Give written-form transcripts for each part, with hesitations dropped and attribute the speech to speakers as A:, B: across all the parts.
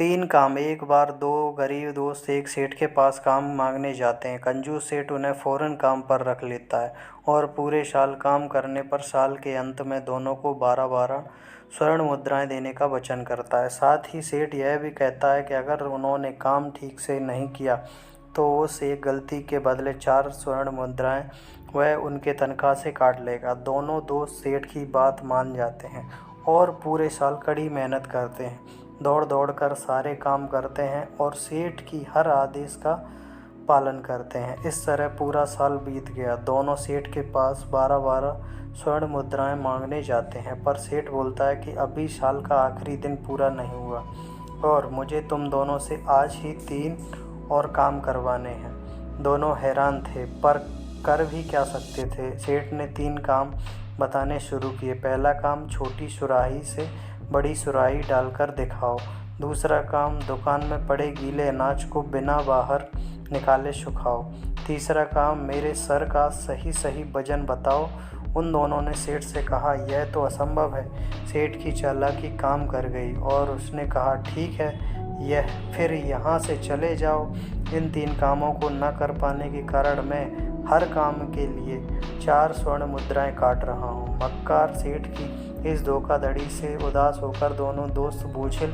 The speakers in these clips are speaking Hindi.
A: तीन काम। एक बार दो गरीब दोस्त एक सेठ के पास काम मांगने जाते हैं। कंजूस सेठ उन्हें फौरन काम पर रख लेता है और पूरे साल काम करने पर साल के अंत में दोनों को 12-12 स्वर्ण मुद्राएं देने का वचन करता है। साथ ही सेठ यह भी कहता है कि अगर उन्होंने काम ठीक से नहीं किया तो उस एक गलती के बदले 4 स्वर्ण मुद्राएं वह उनके तनख्वाह से काट लेगा। दोनों दोस्त सेठ की बात मान जाते हैं और पूरे साल कड़ी मेहनत करते हैं, दौड़ दौड़ कर सारे काम करते हैं और सेठ की हर आदेश का पालन करते हैं। इस तरह पूरा साल बीत गया। दोनों सेठ के पास 12-12 स्वर्ण मुद्राएं मांगने जाते हैं, पर सेठ बोलता है कि अभी साल का आखिरी दिन पूरा नहीं हुआ और मुझे तुम दोनों से आज ही 3 और काम करवाने हैं। दोनों हैरान थे, पर कर भी क्या सकते थे। सेठ ने 3 काम बताने शुरू किए। पहला काम, छोटी सुराही से बड़ी सुराही डालकर दिखाओ। दूसरा काम, दुकान में पड़े गीले अनाज को बिना बाहर निकाले सुखाओ। तीसरा काम, मेरे सर का सही सही वजन बताओ। उन दोनों ने सेठ से कहा, यह तो असंभव है। सेठ की चालाकी काम कर गई और उसने कहा, ठीक है, फिर यहाँ से चले जाओ। इन 3 कामों को न कर पाने के कारण मैं हर काम के लिए 4 स्वर्ण मुद्राएं काट रहा हूँ। मक्कार सेठ की इस धोखाधड़ी से उदास होकर दोनों दोस्त बोझिल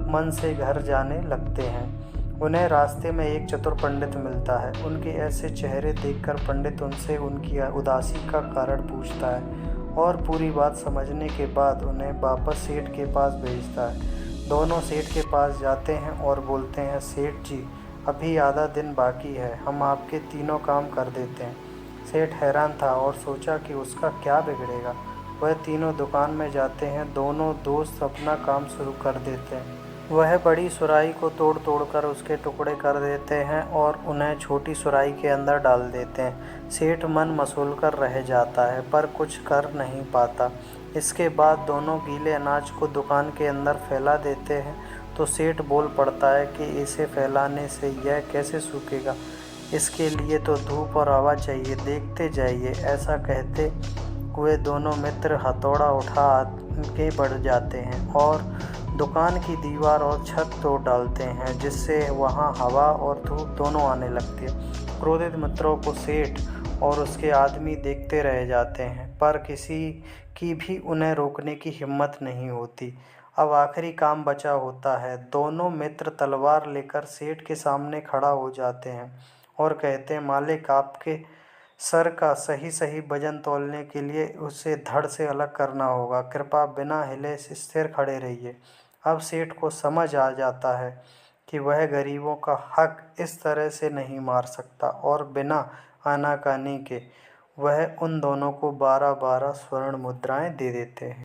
A: मन से घर जाने लगते हैं। उन्हें रास्ते में एक चतुर पंडित मिलता है। उनके ऐसे चेहरे देखकर पंडित उनसे उनकी उदासी का कारण पूछता है और पूरी बात समझने के बाद उन्हें वापस सेठ के पास भेजता है। दोनों सेठ के पास जाते हैं और बोलते हैं, सेठ जी, अभी आधा दिन बाकी है, हम आपके तीनों काम कर देते हैं। सेठ हैरान था और सोचा कि उसका क्या बिगड़ेगा। वह तीनों दुकान में जाते हैं। दोनों दोस्त अपना काम शुरू कर देते हैं। वह बड़ी सुराही को तोड़ तोड़ कर उसके टुकड़े कर देते हैं और उन्हें छोटी सुराही के अंदर डाल देते हैं। सेठ मन मसोल कर रह जाता है, पर कुछ कर नहीं पाता। इसके बाद दोनों गीले अनाज को दुकान के अंदर फैला देते हैं तो सेठ बोल पड़ता है कि इसे फैलाने से यह कैसे सूखेगा, इसके लिए तो धूप और हवा चाहिए, देखते जाइए। ऐसा कहते हुए दोनों मित्र हथौड़ा उठा आगे बढ़ जाते हैं और दुकान की दीवार और छत तोड़ डालते हैं, जिससे वहां हवा और धूप दोनों आने लगती है। क्रोधित मित्रों को सेठ और उसके आदमी देखते रह जाते हैं, पर किसी की भी उन्हें रोकने की हिम्मत नहीं होती। अब आखिरी काम बचा होता है। दोनों मित्र तलवार लेकर सेठ के सामने खड़ा हो जाते हैं और कहते हैं, मालिक, आपके सर का सही सही वजन तौलने के लिए उसे धड़ से अलग करना होगा। कृपया बिना हिले स्थिर खड़े रहिए। अब सेठ को समझ आ जाता है कि वह गरीबों का हक इस तरह से नहीं मार सकता और बिना आनाकानी के वह उन दोनों को 12-12 स्वर्ण मुद्राएं दे देते हैं।